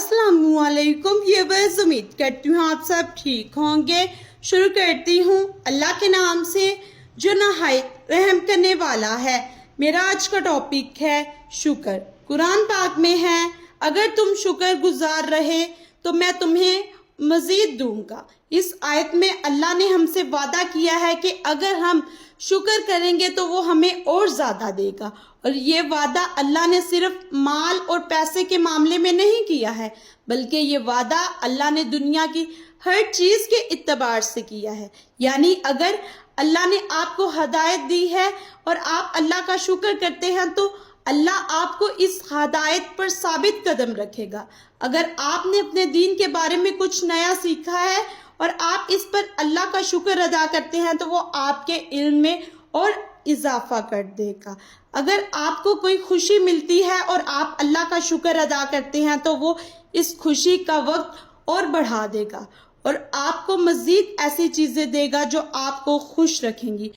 अस्सलाम वालेकुम व्यूअर्स, उम्मीद करती हूँ आप सब ठीक होंगे। शुरू करती हूँ अल्लाह के नाम से जो नहायत रहम करने वाला है। मेरा आज का टॉपिक है शुक्र। कुरान पाक में है, अगर तुम शुक्र गुजार रहे तो मैं तुम्हें मजीद दूंगा। इस आयत में अल्लाह ने हमसे वादा किया है कि अगर हम शुक्र करेंगे तो वो हमें और ज्यादा देगा। और ये वादा अल्लाह ने सिर्फ माल और पैसे के मामले में नहीं किया है, बल्कि ये वादा अल्लाह ने दुनिया की हर चीज के इत्तेबार से किया है। यानी अगर अल्लाह ने आपको हदायत दी है और आप अल्लाह का शुक्र करते हैं तो अल्लाह आपको इस हदायत पर साबित कदम रखेगा। अगर आपने अपने दीन के बारे में कुछ नया सीखा है और आप इस पर अल्लाह का शुक्र अदा करते हैं तो वो आपके इल्म में और इजाफा कर देगा। अगर आपको कोई खुशी मिलती है और आप अल्लाह का शुक्र अदा करते हैं तो वो इस खुशी का वक्त और बढ़ा देगा और आपको मजीद ऐसी चीजें देगा जो आपको खुश रखेंगी।